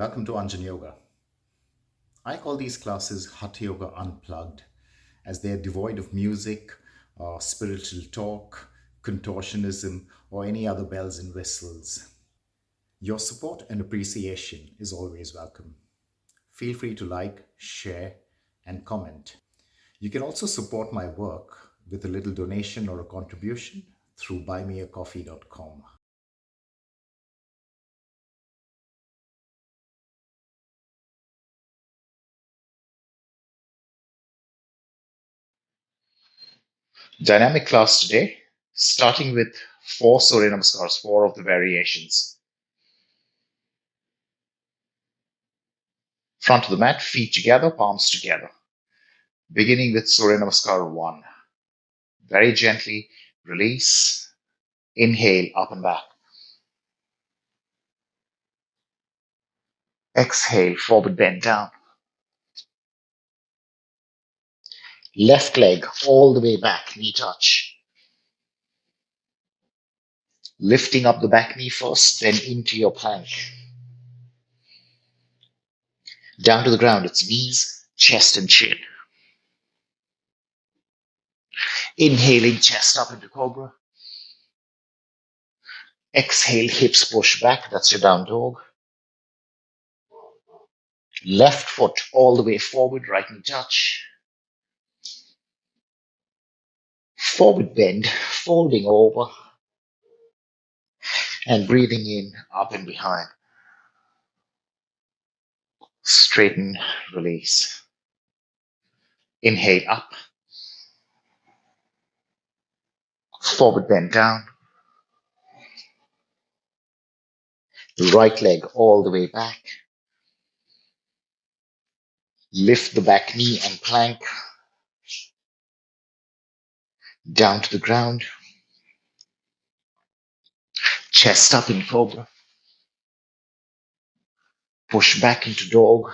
Welcome to Anjan Yoga. I call these classes Hatha Yoga Unplugged as they are devoid of music, spiritual talk, contortionism, or any other bells and whistles. Your support and appreciation is always welcome. Feel free to like, share, and comment. You can also support my work with a little donation or a contribution through buymeacoffee.com. Dynamic class today, starting with four Surya Namaskars, four of the variations. Front of the mat, feet together, palms together. Beginning with Surya Namaskar 1. Very gently release, inhale up and back. Exhale, forward bend down. Left leg all the way back, knee touch. Lifting up the back knee first, then into your plank. Down to the ground, it's knees, chest, and chin. Inhaling, chest up into cobra. Exhale, hips push back, that's your down dog. Left foot all the way forward, right knee touch. Forward bend, folding over, and breathing in, up and behind. Straighten, release. Inhale up. Forward bend down. Right leg all the way back. Lift the back knee and plank. Down to the ground. Chest up in cobra. Push back into dog.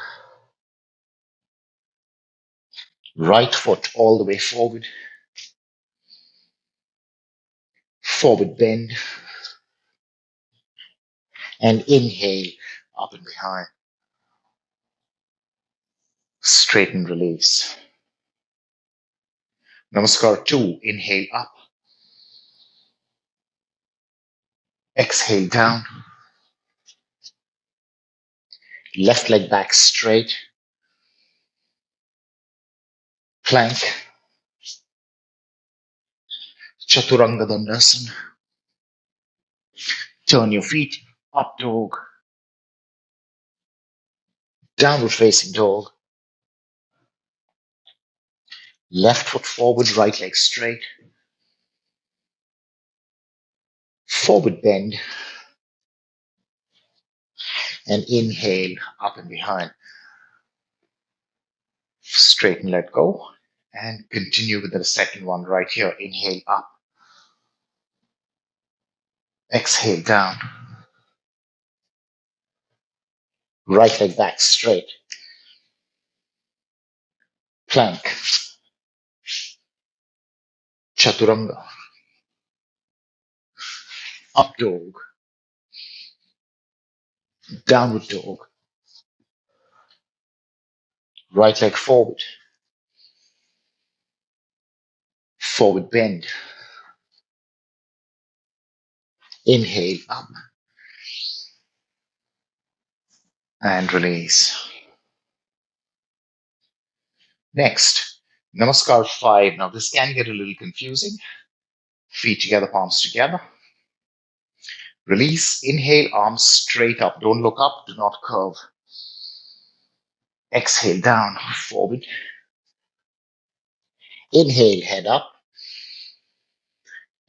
Right foot all the way forward. Forward bend. And inhale up and behind. Straighten, release. Namaskar 2. Inhale up. Exhale down. Left leg back straight. Plank. Chaturanga Dandasana. Turn your feet. Up dog. Downward facing dog. Left foot forward, right leg straight. Forward bend. And inhale up and behind. Straighten, let go. And continue with the second one right here. Inhale up. Exhale down. Right leg back straight. Plank. Chaturanga. Up dog. Downward dog. Right leg forward. Forward bend. Inhale up. And release. Next, Namaskar 5. Now this can get a little confusing. Feet together, palms together. Release, inhale, arms straight up. Don't look up, do not curve. Exhale down, forward. Inhale, head up.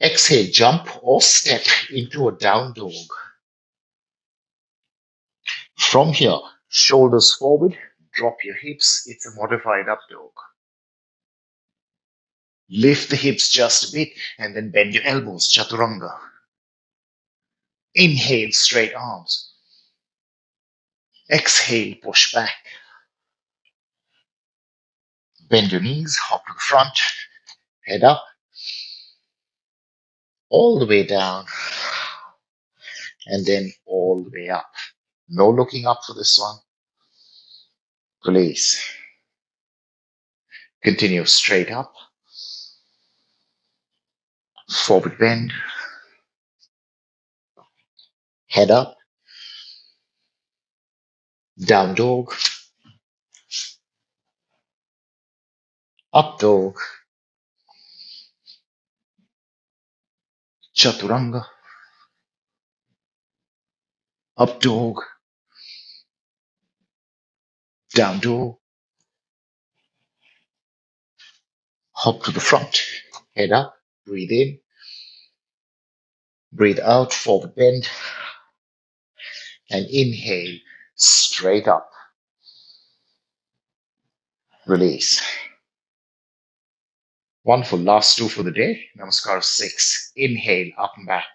Exhale, jump or step into a down dog. From here, shoulders forward, drop your hips. It's a modified up dog. Lift the hips just a bit and then bend your elbows, chaturanga. Inhale, straight arms. Exhale, push back. Bend your knees, hop to the front, head up, all the way down, and then all the way up. No looking up for this one. Release. Continue straight up. Forward bend. Head up. Down dog. Up dog. Chaturanga. Up dog. Down dog. Hop to the front. Head up. Breathe in. Breathe out. Forward bend. And inhale. Straight up. Release. Wonderful. Last two for the day. Namaskar 6. Inhale. Up and back.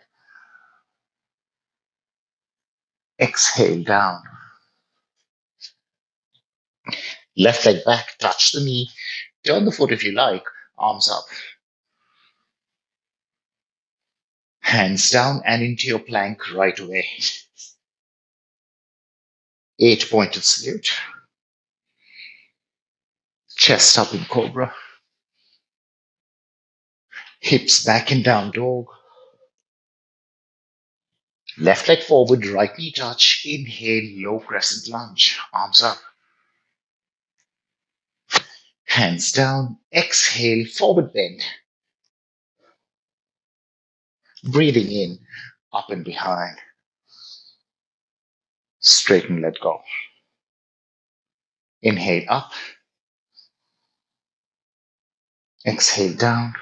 Exhale. Down. Left leg back. Touch the knee. Turn the foot if you like. Arms up. Hands down and into your plank right away. 8-pointed salute. Chest up in cobra. Hips back in down dog. Left leg forward, right knee touch. Inhale, low crescent lunge. Arms up. Hands down. Exhale, forward bend. Breathing in, up and behind. Straighten, let go. Inhale up. Exhale down.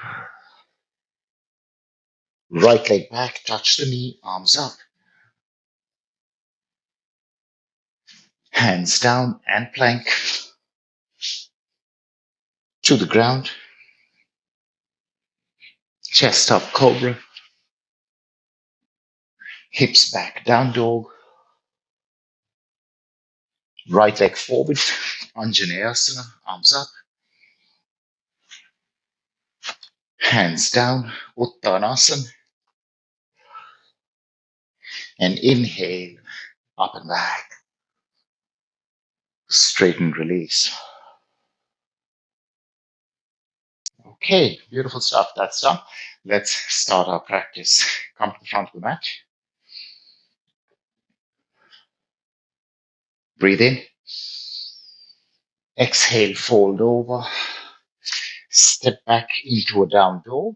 Right leg back, touch the knee, arms up. Hands down and plank to the ground. Chest up, cobra. Hips back, down dog. Right leg forward, Anjaneyasana, arms up. Hands down, Uttanasana. And inhale, up and back. Straighten, release. Okay, beautiful stuff. That's done. Let's start our practice. Come to the front of the mat. Breathe in. Exhale, fold over. Step back into a down dog.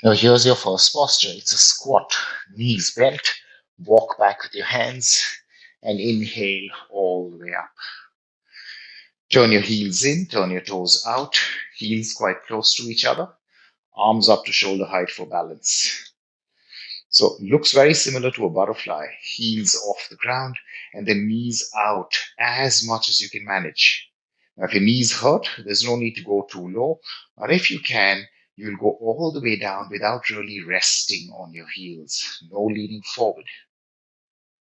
Now here's your first posture. It's a squat, knees bent. Walk back with your hands and inhale all the way up. Turn your heels in, turn your toes out, heels quite close to each other, arms up to shoulder height for balance. So looks very similar to a butterfly, heels off the ground and then knees out as much as you can manage. Now, if your knees hurt, there's no need to go too low, but if you can, you'll go all the way down without really resting on your heels. No leaning forward.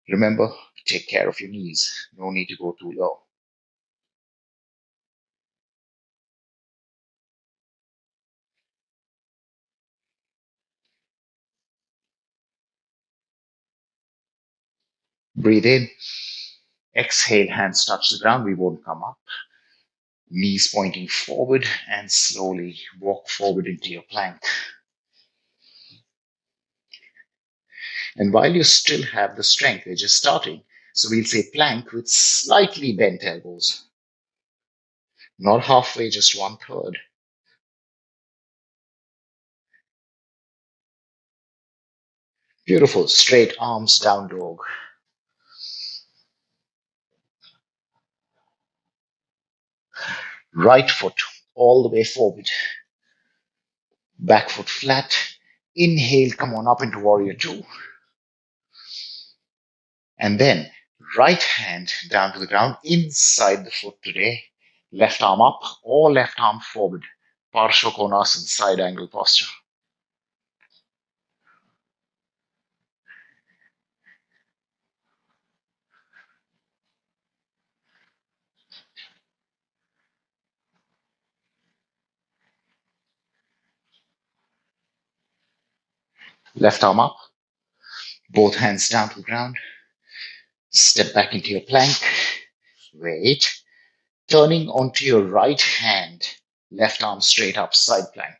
Remember, take care of your knees. No need to go too low. Breathe in. Exhale, hands touch the ground. We won't come up. Knees pointing forward and slowly walk forward into your plank. And while you still have the strength, we're just starting. So we'll say plank with slightly bent elbows. Not halfway, just 1/3. Beautiful. Straight arms, down dog. Right foot all the way forward. Back foot flat. Inhale, come on up into warrior two. And then right hand down to the ground inside the foot today. Left arm up or left arm forward. Parshva Konasana, side angle posture. Left arm up, both hands down to the ground. Step back into your plank. Wait. Turning onto your right hand, left arm straight up, side plank.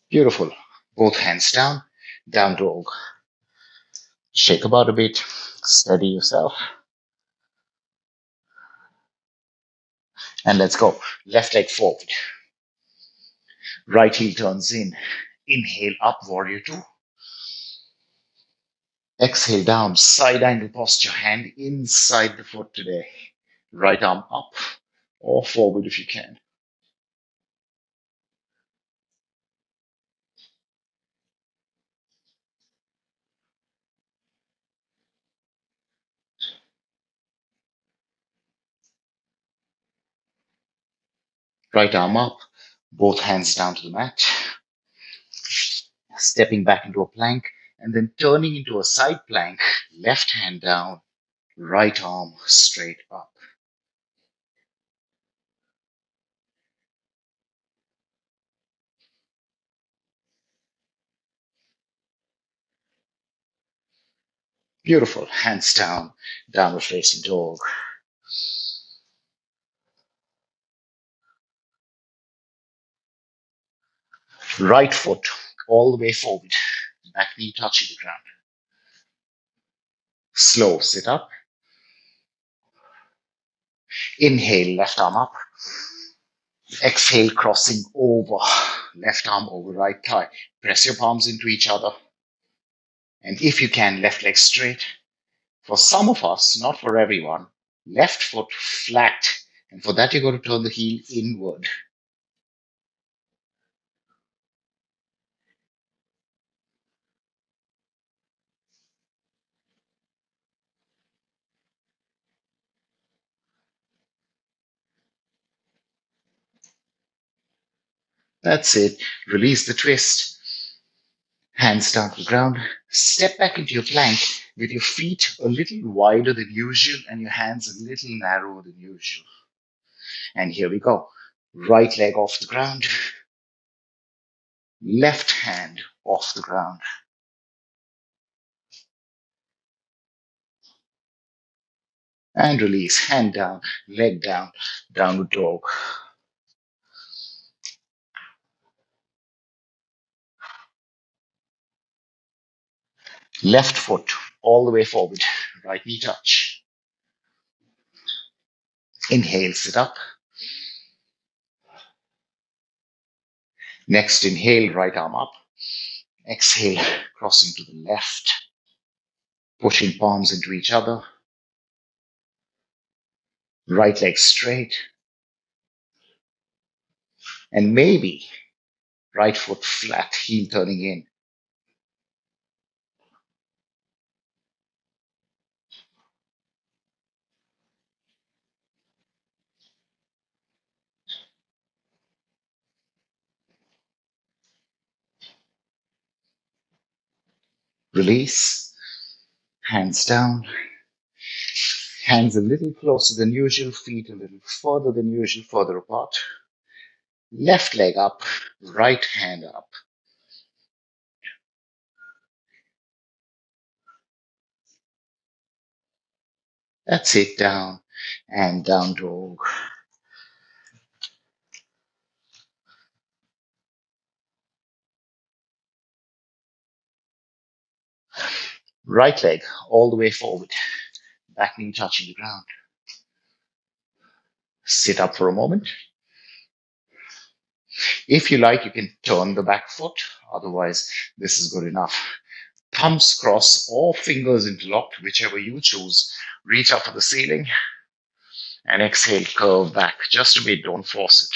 Beautiful. Both hands down, down dog. Shake about a bit, steady yourself, and let's go. Left leg forward. Right heel turns in. Inhale up, warrior two. Exhale down, side angle posture, hand inside the foot today. Right arm up or forward if you can. Right arm up, both hands down to the mat. Stepping back into a plank and then turning into a side plank. Left hand down, right arm straight up. Beautiful. Hands down, downward facing dog. Right foot all the way forward, back knee touching the ground. Slow, sit up. Inhale, left arm up. Exhale, crossing over, left arm over right thigh. Press your palms into each other. And if you can, left leg straight. For some of us, not for everyone, left foot flat. And for that, you're going to turn the heel inward. That's it. Release the twist. Hands down to the ground. Step back into your plank with your feet a little wider than usual and your hands a little narrower than usual. And here we go. Right leg off the ground. Left hand off the ground. And release. Hand down, leg down, downward dog. Left foot all the way forward. Right knee touch. Inhale, sit up. Next, inhale, right arm up. Exhale, crossing to the left. Pushing palms into each other. Right leg straight. And maybe right foot flat, heel turning in. Release. Hands down. Hands a little closer than usual, feet a little further than usual, further apart. Left leg up, right hand up. That's it, down and down dog. Right leg all the way forward, back knee touching the ground. Sit up for a moment. If you like, you can turn the back foot. Otherwise, this is good enough. Thumbs cross or fingers interlocked, whichever you choose. Reach up to the ceiling and exhale, curve back. Just a bit, don't force it.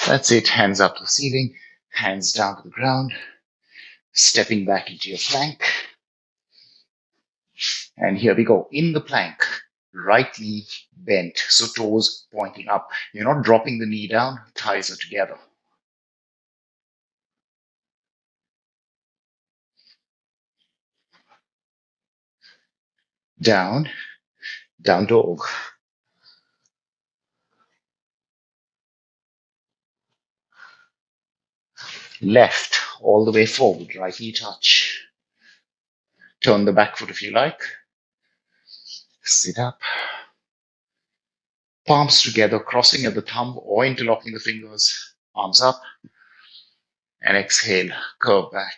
That's it. Hands up to the ceiling, hands down to the ground. Stepping back into your plank. And here we go. In the plank, right knee bent, so toes pointing up. You're not dropping the knee down, thighs are together. down, down dog. Left, all the way forward, right knee touch. Turn the back foot if you like. Sit up. Palms together, crossing at the thumb or interlocking the fingers. Arms up. And exhale, curve back.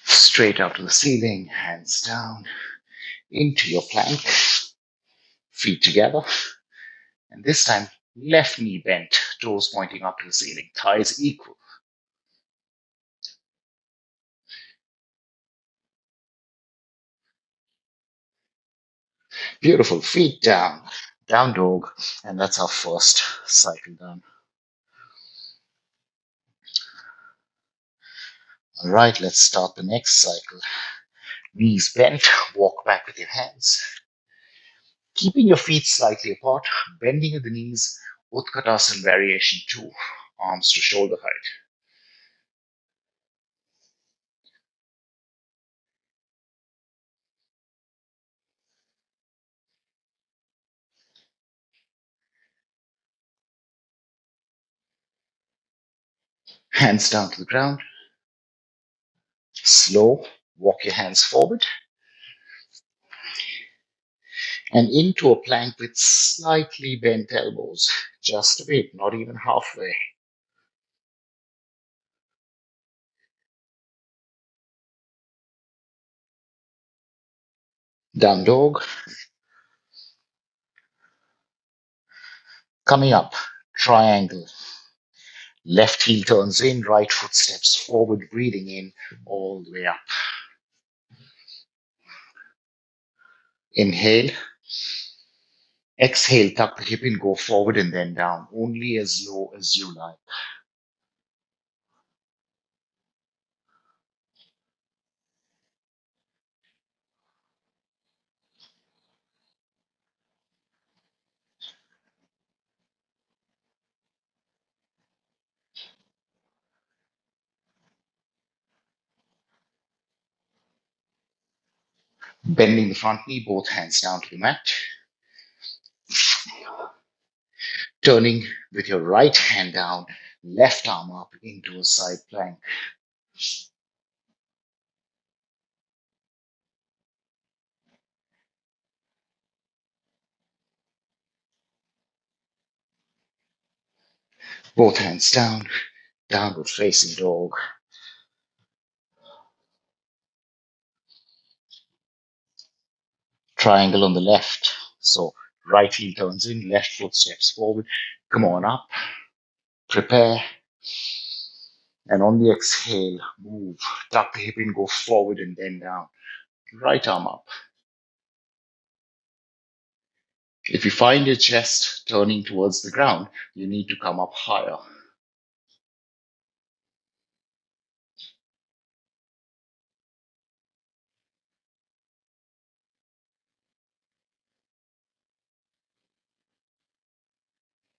Straight out to the ceiling, hands down. Into your plank. Feet together. And this time, left knee bent, toes pointing up to the ceiling, thighs equal. Beautiful. Feet down, down dog. And that's our first cycle done. All right, let's start the next cycle. Knees bent, walk back with your hands. Keeping your feet slightly apart, bending at the knees, Utkatasana variation 2, arms to shoulder height. Hands down to the ground. Slow, walk your hands forward and into a plank with slightly bent elbows. Just a bit, not even halfway. Down dog. Coming up, triangle. Left heel turns in, right foot steps forward, breathing in all the way up. Inhale. Exhale, tuck the hip in, go forward and then down, only as low as you like. Bending the front knee, both hands down to the mat. Turning with your right hand down, left arm up into a side plank. Both hands down, downward facing dog. Triangle on the left. So right heel turns in, left foot steps forward. Come on up. Prepare. And on the exhale, move. Tuck the hip in, go forward and then down. Right arm up. If you find your chest turning towards the ground, you need to come up higher.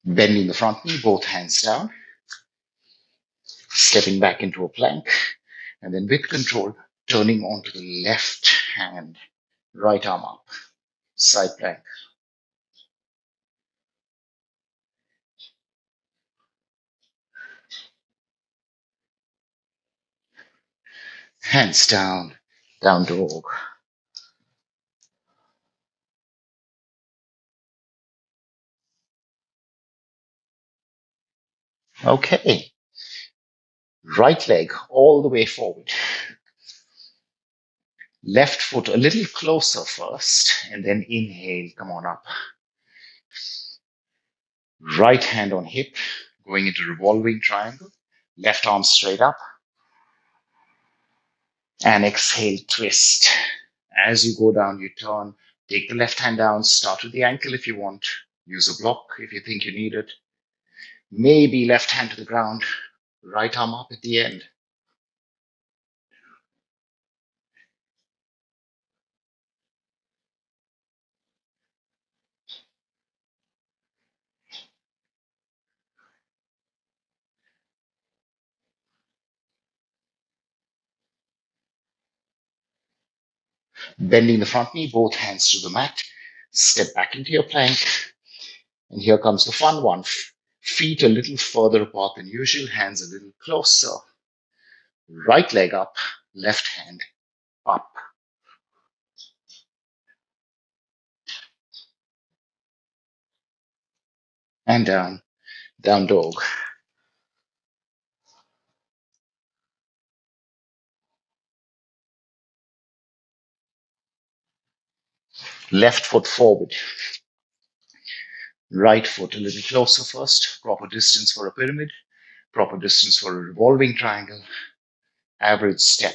Bending the front knee, both hands down. Stepping back into a plank. And then with control, turning onto the left hand. Right arm up. Side plank. Hands down. Down dog. Okay. Right leg all the way forward. Left foot a little closer first, and then inhale, come on up. Right hand on hip, going into revolving triangle. Left arm straight up. And exhale, twist. As you go down, you turn. Take the left hand down, start with the ankle if you want. Use a block if you think you need it. Maybe left hand to the ground, right arm up at the end. Bending the front knee, both hands to the mat. Step back into your plank. And here comes the fun one. Feet a little further apart than usual, hands a little closer. Right leg up, left hand up and down. Down dog. Left foot forward. Right foot a little closer first. Proper distance for a pyramid. Proper distance for a revolving triangle. Average step.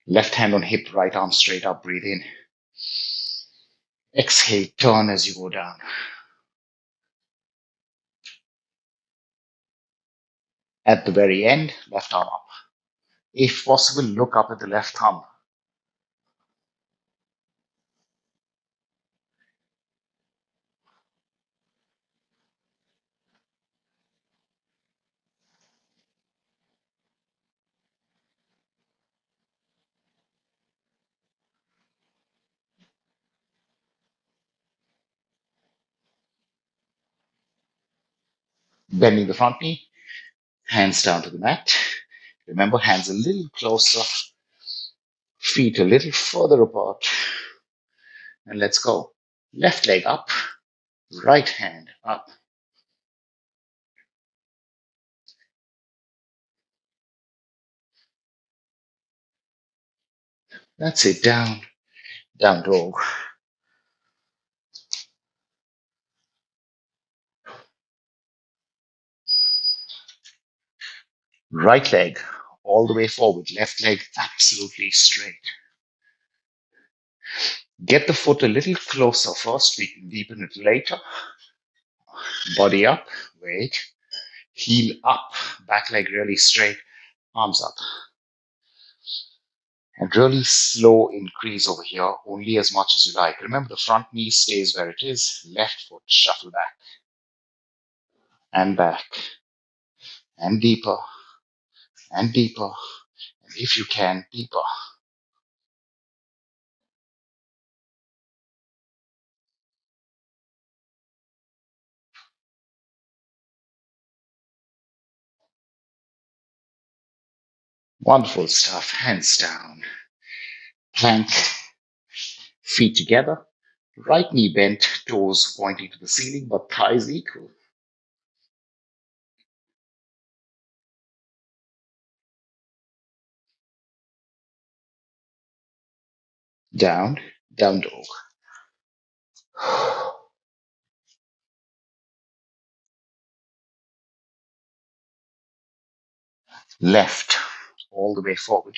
Left hand on hip, right arm straight up. Breathe in. Exhale, turn as you go down. At the very end, left arm up. If possible, look up at the left thumb. Bending the front knee, hands down to the mat. Remember, hands a little closer, feet a little further apart. And let's go. Left leg up, right hand up. That's it. Down, down dog. Right leg all the way forward, left leg absolutely straight. Get the foot a little closer first. We can deepen it later. Body up, wait. Heel up, back leg really straight, arms up. And really slow increase over here, only as much as you like. Remember, the front knee stays where it is. Left foot, shuffle back, and deeper, and deeper. And if you can, deeper. Wonderful stuff. Hands down. Plank, feet together. Right knee bent, toes pointing to the ceiling, but thighs equal. Down, down dog. Left, all the way forward.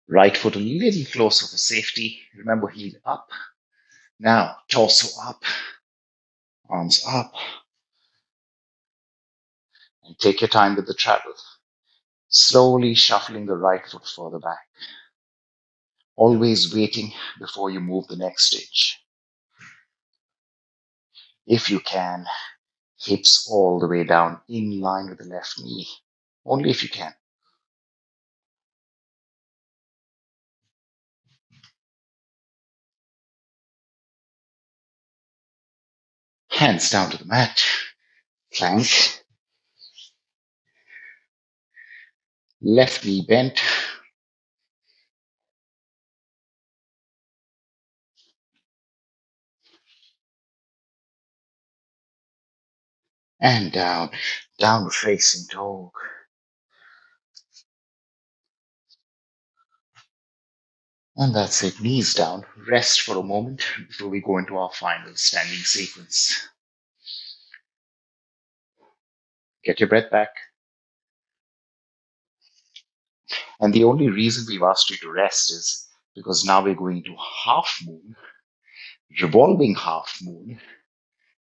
Right foot a little closer for safety. Remember, heel up. Now, torso up, arms up, and take your time with the travel. Slowly shuffling the right foot further back. Always waiting before you move the next stitch. If you can, hips all the way down in line with the left knee. Only if you can. Hands down to the mat. Plank. Left knee bent. And down. Downward facing dog. And that's it. Knees down. Rest for a moment before we go into our final standing sequence. Get your breath back. And the only reason we've asked you to rest is because now we're going to half moon, revolving half moon,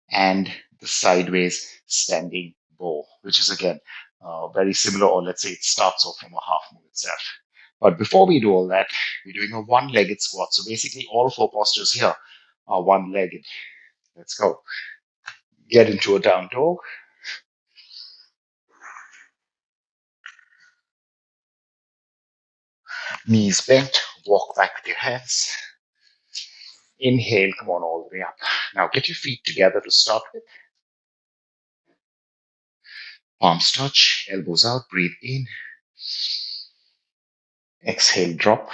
and the sideways standing bow, which is again very similar, or let's say it starts off from a half moon itself. But before we do all that, we're doing a one-legged squat. So basically, all four postures here are one-legged. Let's go. Get into a down dog. Knees bent, walk back with your hands. Inhale, come on all the way up. Now get your feet together to start with. Palms touch, elbows out, breathe in. Exhale, drop.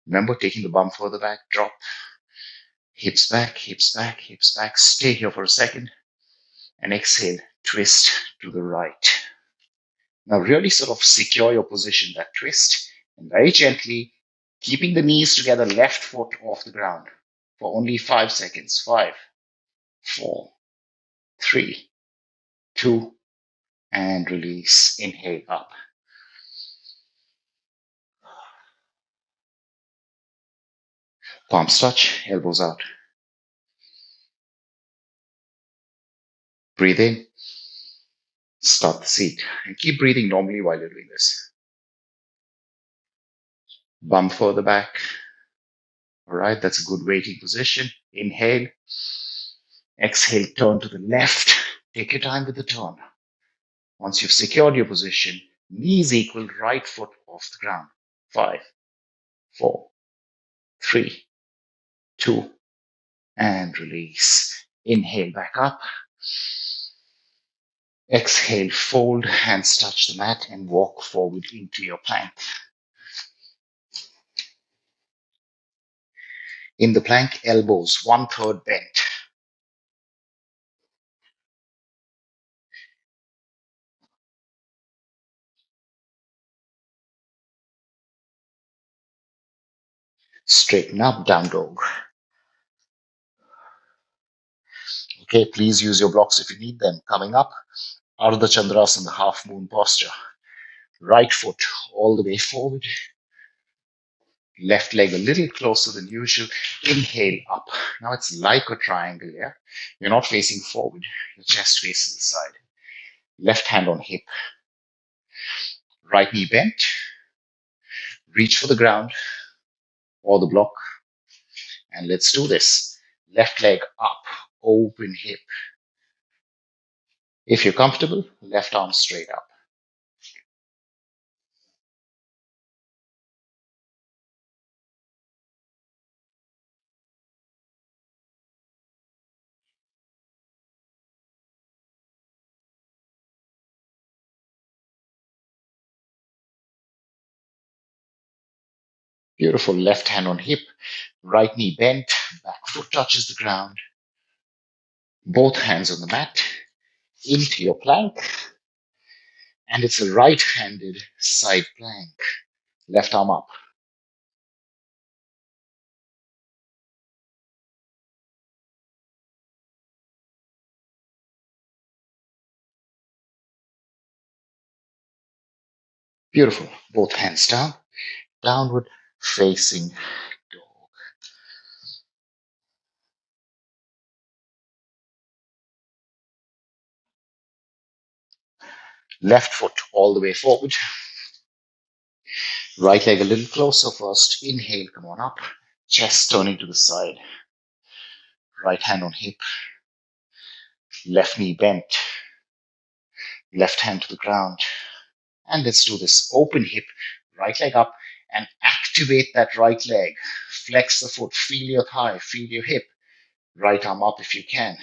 Remember, taking the bum further back, drop. Hips back, hips back, hips back. Stay here for a second. And exhale, twist to the right. Now really sort of secure your position, that twist. And very gently, keeping the knees together, left foot off the ground for only 5 seconds. 5, 4, 3, 2, and release. Inhale up. Palms touch, elbows out. Breathe in, start the seat, and keep breathing normally while you're doing this. Bum further back. All right, that's a good waiting position. Inhale. Exhale, turn to the left. Take your time with the turn. Once you've secured your position, knees equal, right foot off the ground. 5, 4, 3, 2, and release. Inhale back up. Exhale, fold, hands touch the mat and walk forward into your plank. In the plank, elbows 1/3 bent. Straighten up, down dog. Okay, please use your blocks if you need them. Coming up, Ardha Chandrasana, half moon posture. Right foot all the way forward. Left leg a little closer than usual. Inhale up. Now it's like a triangle here. You're not facing forward. Your chest faces the side. Left hand on hip. Right knee bent. Reach for the ground or the block. And let's do this. Left leg up. Open hip. If you're comfortable, left arm straight up. Beautiful. Left hand on hip. Right knee bent. Back foot touches the ground. Both hands on the mat. Into your plank. And it's a right-handed side plank. Left arm up. Beautiful. Both hands down. Downward facing dog. Left foot all the way forward. Right leg a little closer first. Inhale, come on up. Chest turning to the side. Right hand on hip. Left knee bent. Left hand to the ground. And let's do this. Open hip. Right leg up. And activate that right leg. Flex the foot. Feel your thigh. Feel your hip. Right arm up if you can.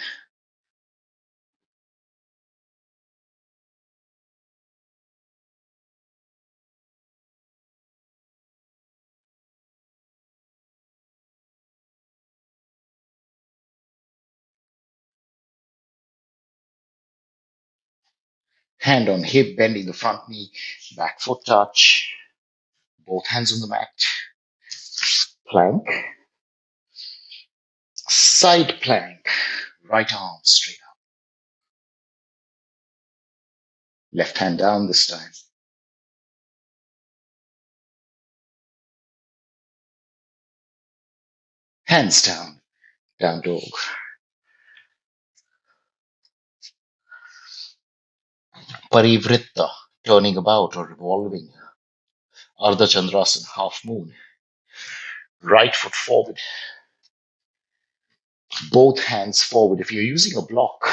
Hand on hip, bending the front knee. Back foot touch. Both hands on the mat. Plank. Side plank. Right arm straight up. Left hand down this time. Hands down. Down dog. Parivritta. Turning about or revolving. Ardha Chandrasana. Half moon. Right foot forward. Both hands forward. If you're using a block,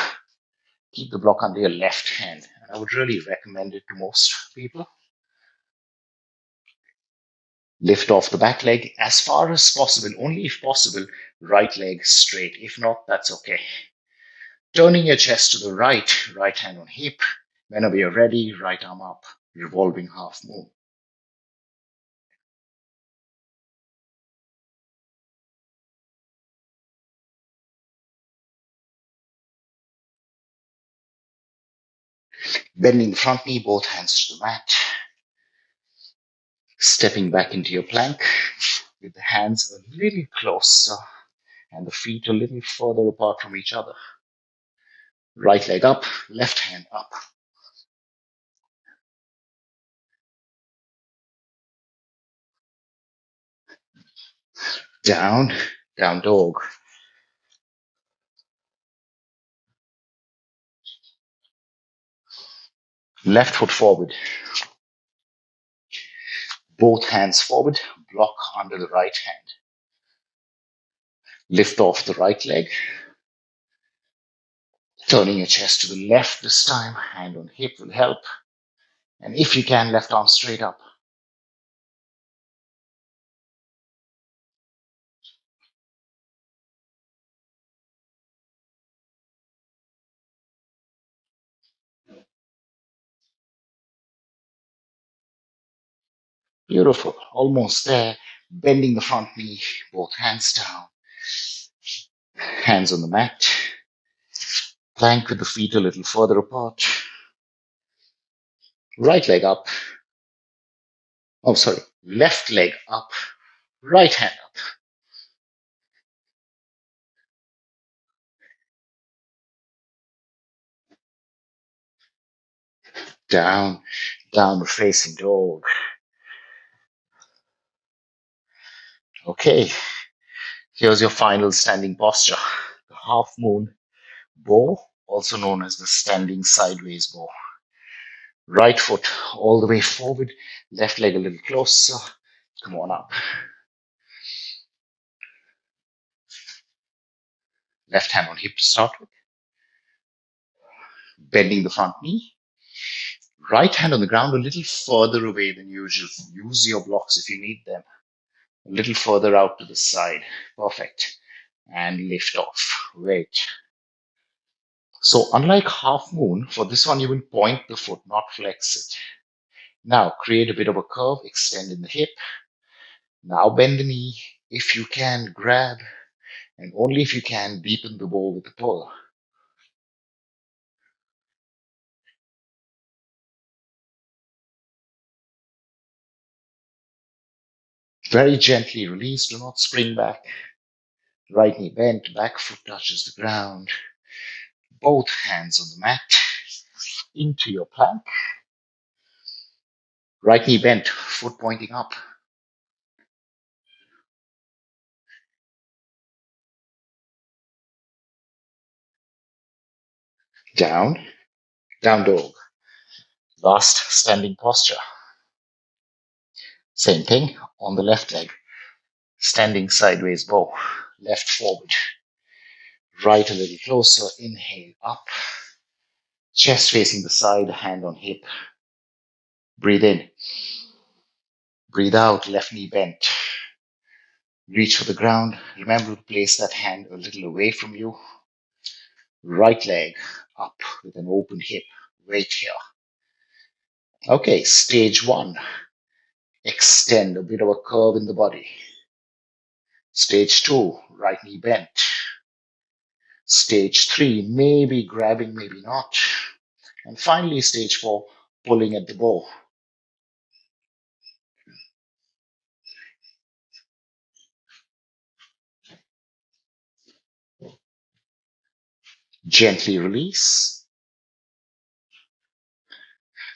keep the block under your left hand. And I would really recommend it to most people. Lift off the back leg as far as possible, only if possible, right leg straight. If not, that's okay. Turning your chest to the right, right hand on hip. Whenever you're ready, right arm up, revolving half moon. Bending the front knee, both hands to the mat. Stepping back into your plank with the hands a little closer and the feet a little further apart from each other. Right leg up, left hand up. Down, down dog. Left foot forward. Both hands forward, block under the right hand. Lift off the right leg. Turning your chest to the left this time. Hand on hip will help. And if you can, left arm straight up. Beautiful. Almost there. Bending the front knee, both hands down. Hands on the mat. Plank with the feet a little further apart. Right leg up. Oh, sorry. Left leg up. Right hand up. Down. Downward facing dog. Okay. Here's your final standing posture. The half moon bow, also known as the standing sideways bow. Right foot all the way forward. Left leg a little closer. Come on up. Left hand on hip to start with. Bending the front knee. Right hand on the ground a little further away than usual. Use your blocks if you need them. A little further out to the side. Perfect. And lift off. Wait. So unlike half moon, for this one you will point the foot, not flex it. Now create a bit of a curve, extend in the hip. Now bend the knee. If you can, grab, and only if you can, deepen the bow with the pull. Very gently release, do not spring back. Right knee bent, back foot touches the ground. Both hands on the mat. Into your plank. Right knee bent, foot pointing up. Down, down dog. Last standing posture. Same thing on the left leg. Standing sideways bow. Left forward. Right a little closer. Inhale up. Chest facing the side, hand on hip. Breathe in. Breathe out, left knee bent. Reach for the ground. Remember to place that hand a little away from you. Right leg up with an open hip. Wait here. Okay, stage one. Extend a bit of a curve in the body. Stage two, right knee bent. Stage three, maybe grabbing, maybe not. And finally, stage four, pulling at the bow. Gently release.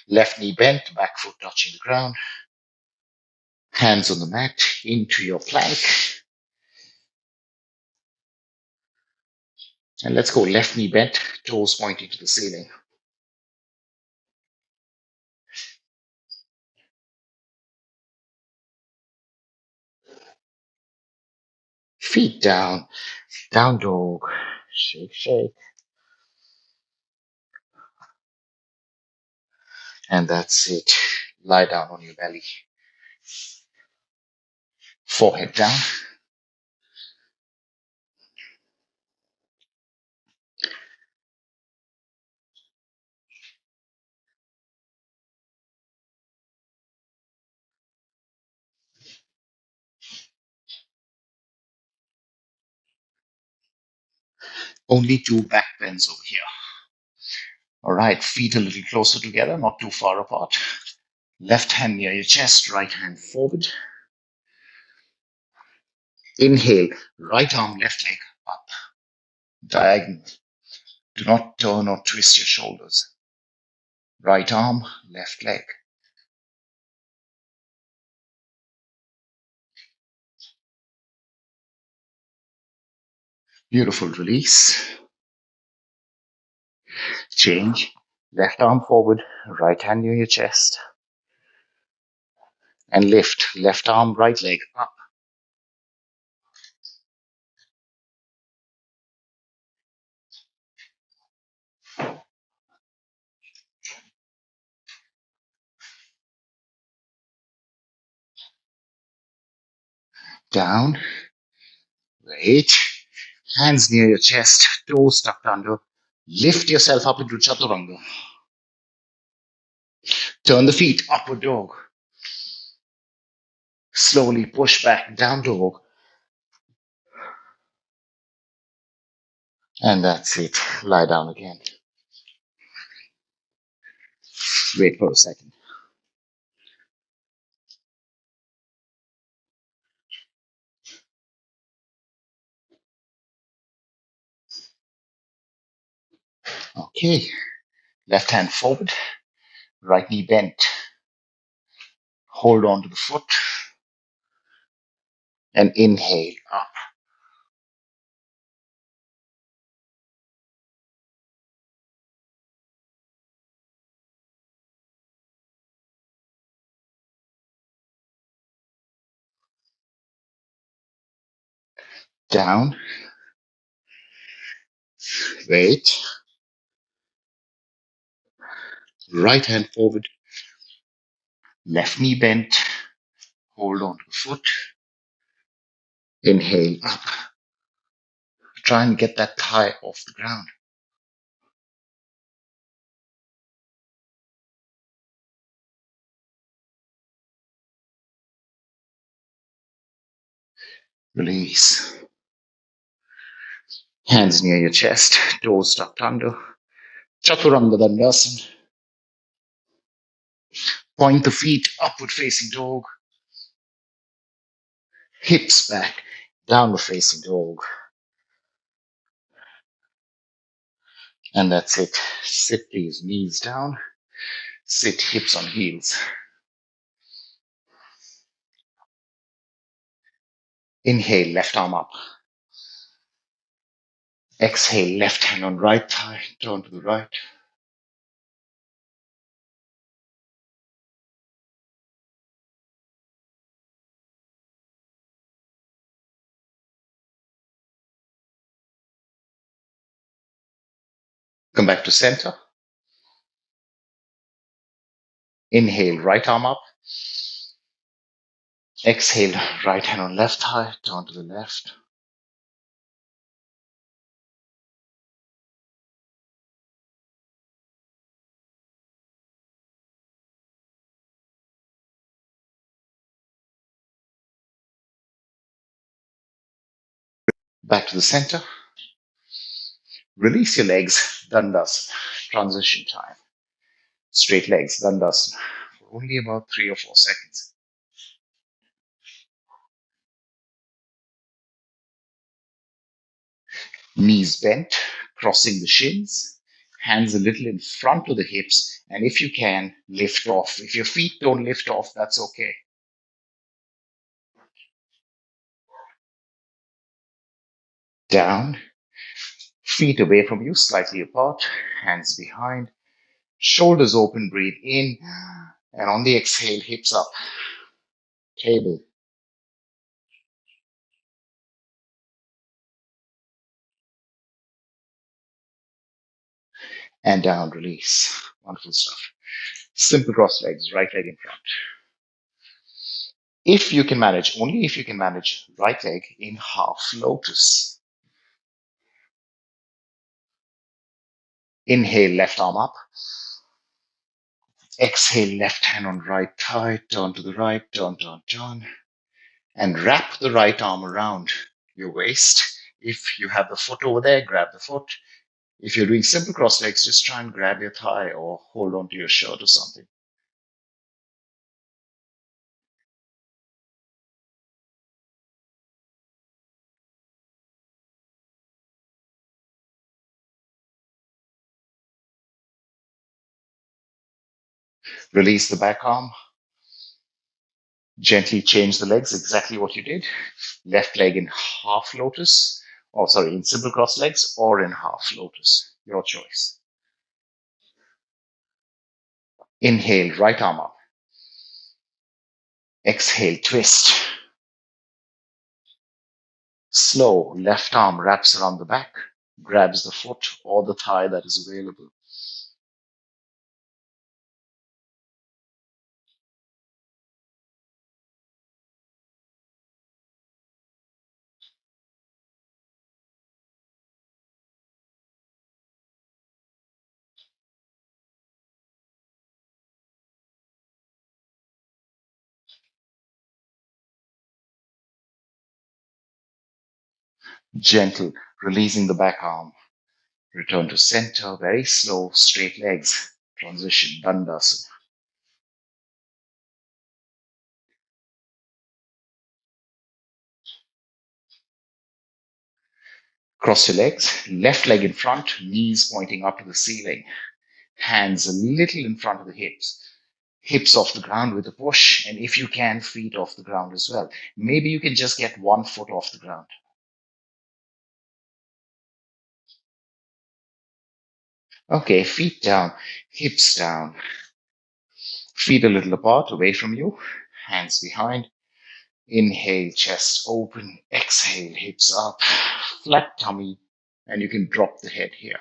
Left knee bent, back foot touching the ground. Hands on the mat, into your plank. And let's go left knee bent, toes pointing to the ceiling. Feet down, down dog. Shake, shake. And that's it. Lie down on your belly. Forehead down. Only two back bends over here. All right, feet a little closer together, not too far apart. Left hand near your chest, right hand forward. Inhale, right arm, left leg up, diagonal. Do not turn or twist your shoulders. Right arm, left leg. Beautiful release. Change. Left arm forward, right hand near your chest. And lift. Left arm, right leg up. Down. Wait. Hands near your chest, toes tucked under. Lift yourself up into chaturanga. Turn the feet, upward dog. Slowly push back, down dog. And that's it. Lie down again. Wait for a second. Okay. Left hand forward, right knee bent. Hold on to the foot and inhale up. Down. Wait. Right hand forward, left knee bent. Hold on to the foot. Inhale up. Try and get that thigh off the ground. Release. Hands near your chest, toes tucked under. Chaturanga Dandasana. Point the feet upward facing dog. Hips back, downward facing dog. And that's it. Sit these knees down. Sit hips on heels. Inhale, left arm up. Exhale, left hand on right thigh. Turn to the right. Come back to center. Inhale, right arm up. Exhale, right hand on left thigh. Turn to the left. Back to the center. Release your legs. Dandasana. Transition time. Straight legs. Dandasana. For only about 3 or 4 seconds. Knees bent, crossing the shins, hands a little in front of the hips, and if you can, lift off. If your feet don't lift off, that's okay. Down, feet away from you, slightly apart, hands behind, shoulders open, breathe in, and on the exhale, hips up, table. And down, release. Wonderful stuff. Simple cross legs, right leg in front. If you can manage, only if you can manage, right leg in half lotus. Inhale, left arm up. Exhale, left hand on right thigh. Turn to the right, turn, turn, turn. And wrap the right arm around your waist. If you have the foot over there, grab the foot. If you're doing simple cross legs, just try and grab your thigh or hold on to your shirt or something. Release the back arm. Gently change the legs, exactly what you did. Left leg in half lotus, or sorry, in simple cross legs or in half lotus. Your choice. Inhale, right arm up. Exhale, twist. Slow, left arm wraps around the back, grabs the foot or the thigh that is available. Gentle, releasing the back arm. Return to center, very slow, straight legs. Transition, Dandasana. Cross your legs, left leg in front, knees pointing up to the ceiling. Hands a little in front of the hips. Hips off the ground with a push, and if you can, feet off the ground as well. Maybe you can just get one foot off the ground. Okay, feet down, hips down, feet a little apart, away from you, hands behind. Inhale, chest open. Exhale, hips up, flat tummy, and you can drop the head here.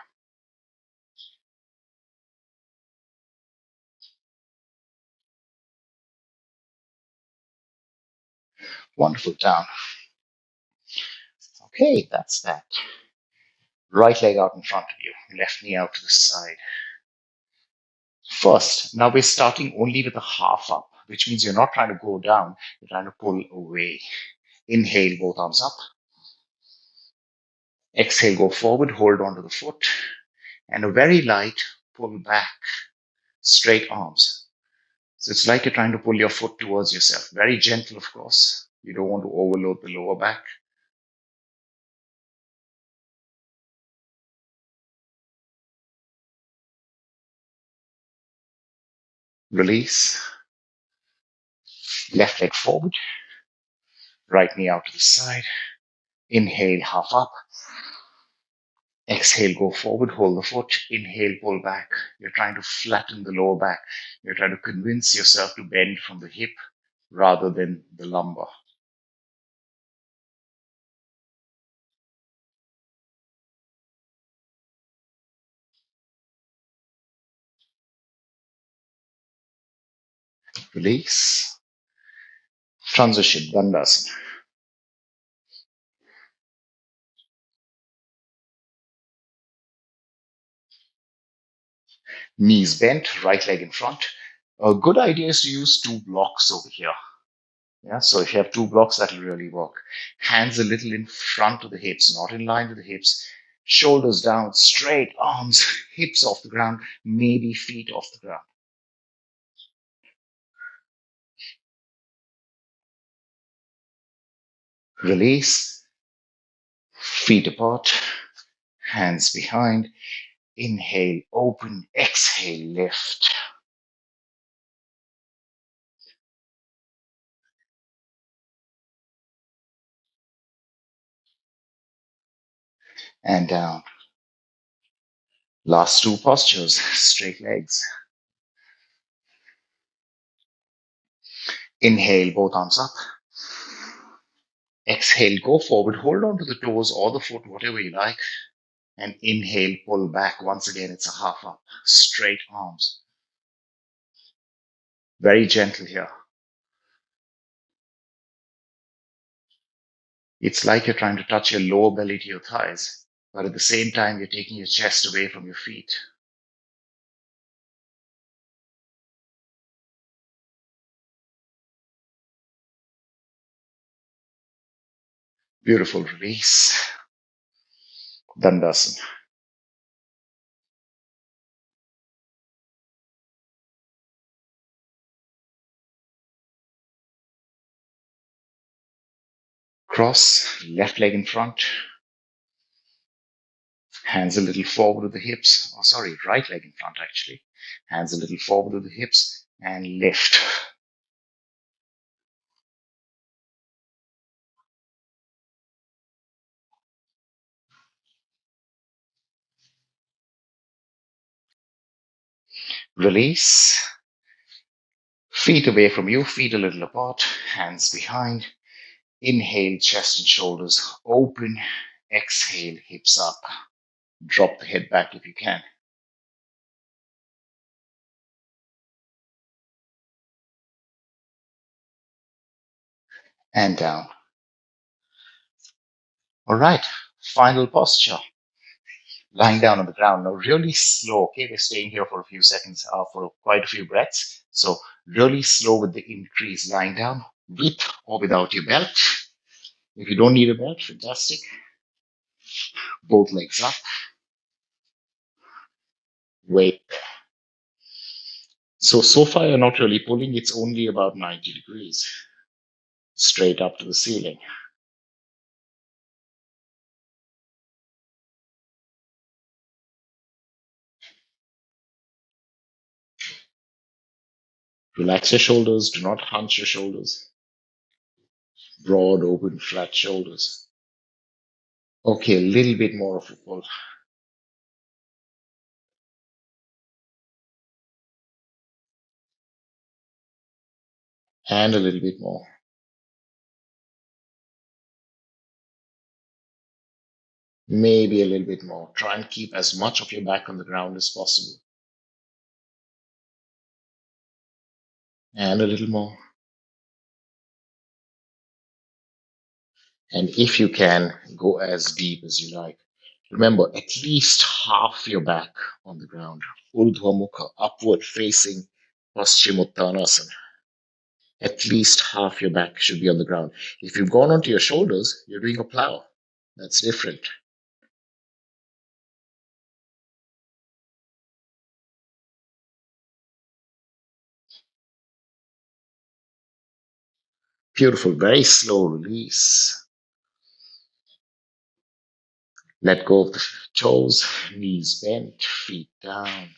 Wonderful, down. Okay, that's that. Right leg out in front of you, left knee out to the side. First, now we're starting only with a half up, which means you're not trying to go down, you're trying to pull away. Inhale, both arms up. Exhale, go forward, hold on to the foot, and a very light pull back, straight arms. So it's like you're trying to pull your foot towards yourself. Very gentle, of course. You don't want to overload the lower back. Release. Left leg forward, right knee out to the side. Inhale, half up. Exhale, go forward, hold the foot. Inhale, pull back. You're trying to flatten the lower back. You're trying to convince yourself to bend from the hip rather than the lumbar. Release. Transition, Dandasana. Knees bent, right leg in front. A good idea is to use two blocks over here. Yeah, so if you have two blocks, that'll really work. Hands a little in front of the hips, not in line with the hips. Shoulders down, straight arms, hips off the ground, maybe feet off the ground. Release, feet apart, hands behind. Inhale, open, exhale, lift. And down. Last two postures, straight legs. Inhale, both arms up. Exhale, go forward, hold on to the toes or the foot, whatever you like. And inhale, pull back. Once again, it's a half up, straight arms. Very gentle here. It's like you're trying to touch your lower belly to your thighs, but at the same time, you're taking your chest away from your feet. Beautiful release. Dandasana. Cross, left leg in front, hands a little forward with the hips. Oh, sorry, right leg in front actually. Hands a little forward with the hips and lift. Release. Feet away from you, feet a little apart, hands behind. Inhale, chest and shoulders open. Exhale, hips up. Drop the head back if you can. And down. All right, final posture. Lying down on the ground. Now, really slow. Okay, we're staying here for a few seconds, for quite a few breaths. So, really slow with the increase. Lying down with or without your belt. If you don't need a belt, fantastic. Both legs up. Weight. So far, you're not really pulling. It's only about 90 degrees. Straight up to the ceiling. Relax your shoulders. Do not hunch your shoulders. Broad, open, flat shoulders. Okay, a little bit more of a pull. And a little bit more. Maybe a little bit more. Try and keep as much of your back on the ground as possible. And a little more. And if you can, go as deep as you like. Remember, at least half your back on the ground. Urdhva Mukha, upward facing Paschimottanasana. At least half your back should be on the ground. If you've gone onto your shoulders, you're doing a plow. That's different. Beautiful, very slow release. Let go of the toes, knees bent, feet down.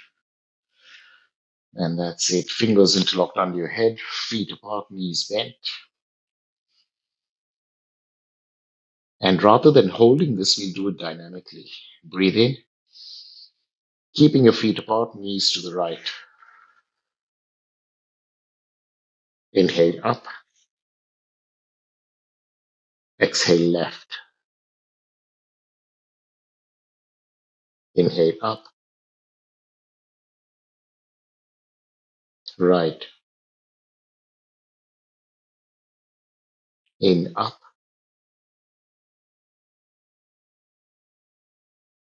And that's it. Fingers interlocked under your head, feet apart, knees bent. And rather than holding this, we'll do it dynamically. Breathe in, keeping your feet apart, knees to the right. Inhale up, exhale left. Inhale up, right. In up,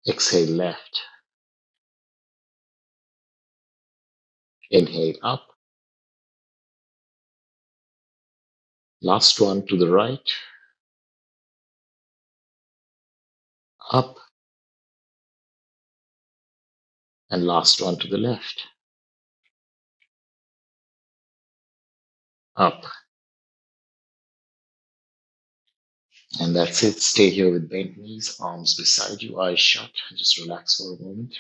exhale left. Inhale up. Last one to the right, up, and last one to the left, up. And that's it. Stay here with bent knees, arms beside you, eyes shut. Just relax for a moment.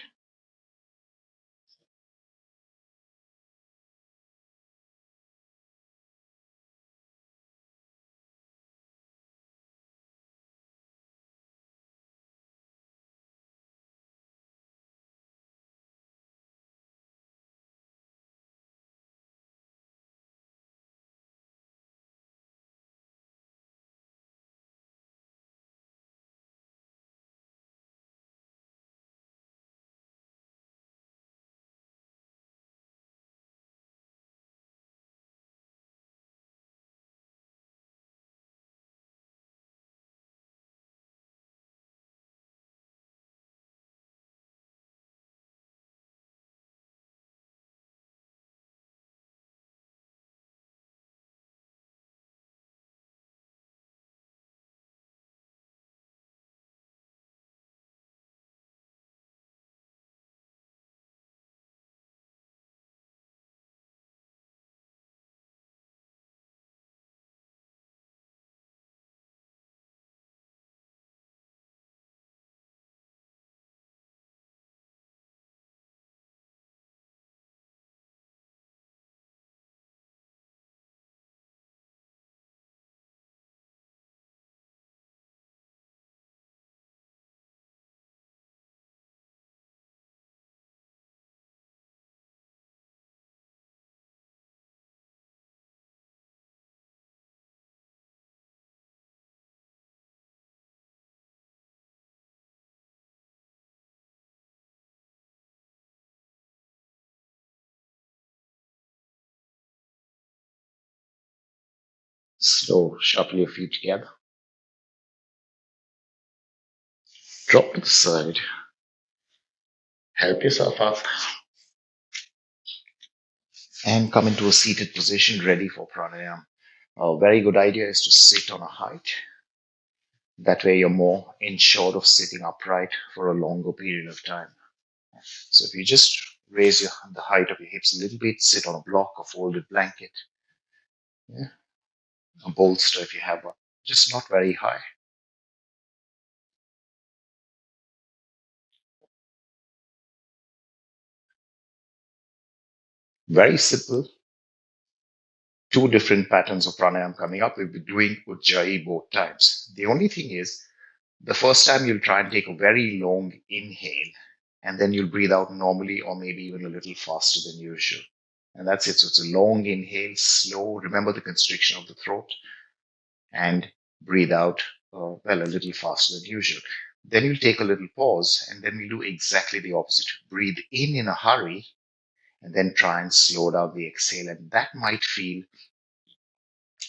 Slow, shuffle your feet together. Drop to the side. Help yourself up and come into a seated position ready for pranayama. A very good idea is to sit on a height. That way, you're more ensured of sitting upright for a longer period of time. So, if you just raise the height of your hips a little bit, sit on a block or folded blanket, yeah, a bolster if you have one, just not very high. Very simple. Two different patterns of pranayama coming up. We'll be doing Ujjayi both times. The only thing is, the first time you'll try and take a very long inhale, and then you'll breathe out normally, or maybe even a little faster than usual. And that's it. So it's a long inhale, slow. Remember the constriction of the throat, and breathe out, well, a little faster than usual. Then you'll take a little pause, and then we'll do exactly the opposite. Breathe in a hurry, and then try and slow down the exhale. And that might feel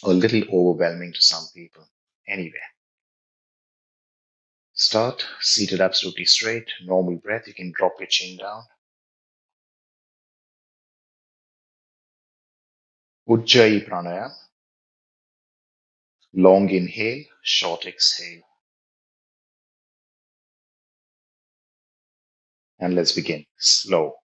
a little overwhelming to some people. Anyway, start seated absolutely straight, normal breath. You can drop your chin down. Ujjayi pranayama. Long inhale, short exhale. And let's begin. Slow.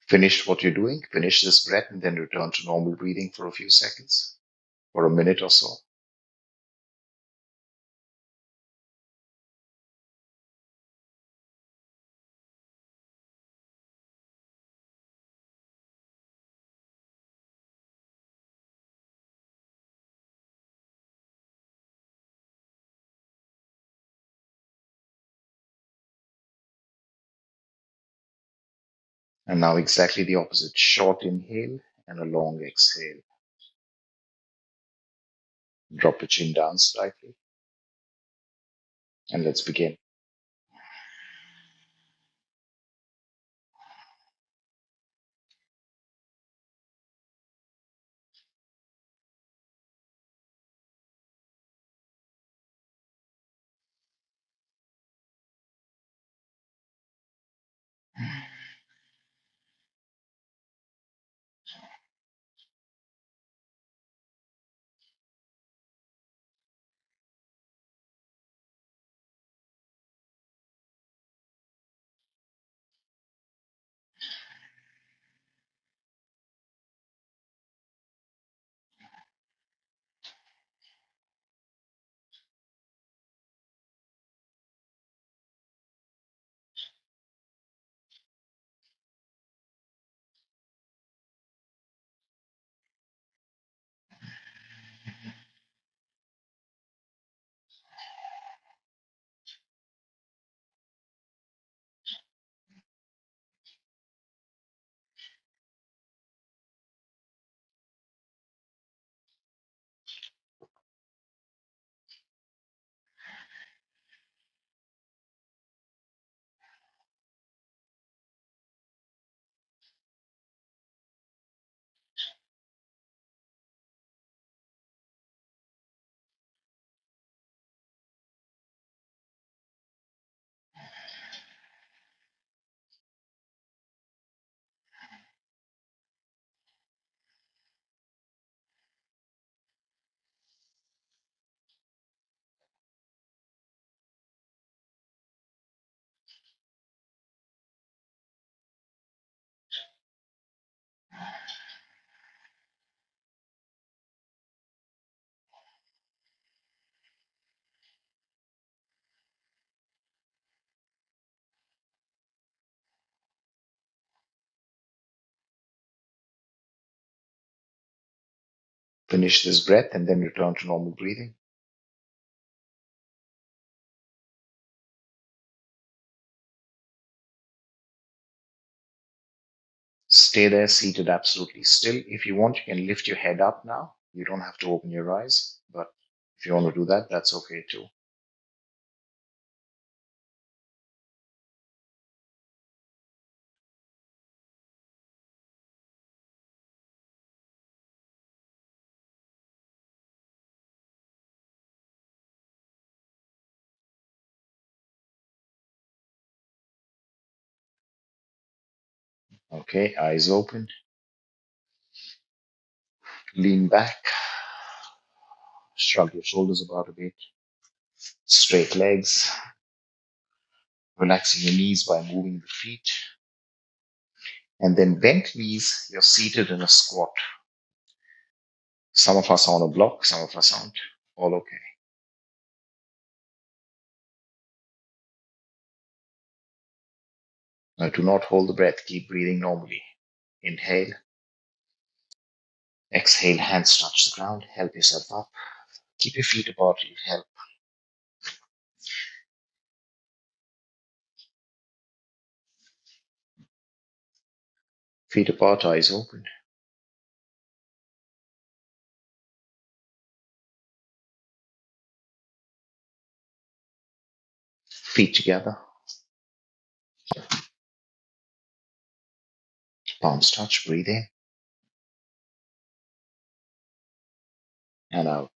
Finish what you're doing, finish this breath, and then return to normal breathing for a few seconds, for a minute or so. And now exactly the opposite. Short inhale and a long exhale. Drop your chin down slightly. And let's begin. Finish this breath and then return to normal breathing. Stay there seated absolutely still. If you want, you can lift your head up now. You don't have to open your eyes, but if you want to do that, that's okay too. Okay, eyes open. Lean back. Shrug your shoulders about a bit. Straight legs. Relaxing your knees by moving the feet. And then bent knees, you're seated in a squat. Some of us are on a block, some of us aren't. All okay. Now do not hold the breath. Keep breathing normally. Inhale. Exhale, hands touch the ground. Help yourself up. Keep your feet apart. It'll help. Feet apart, eyes open. Feet together. Palms touch. Breathe in and out.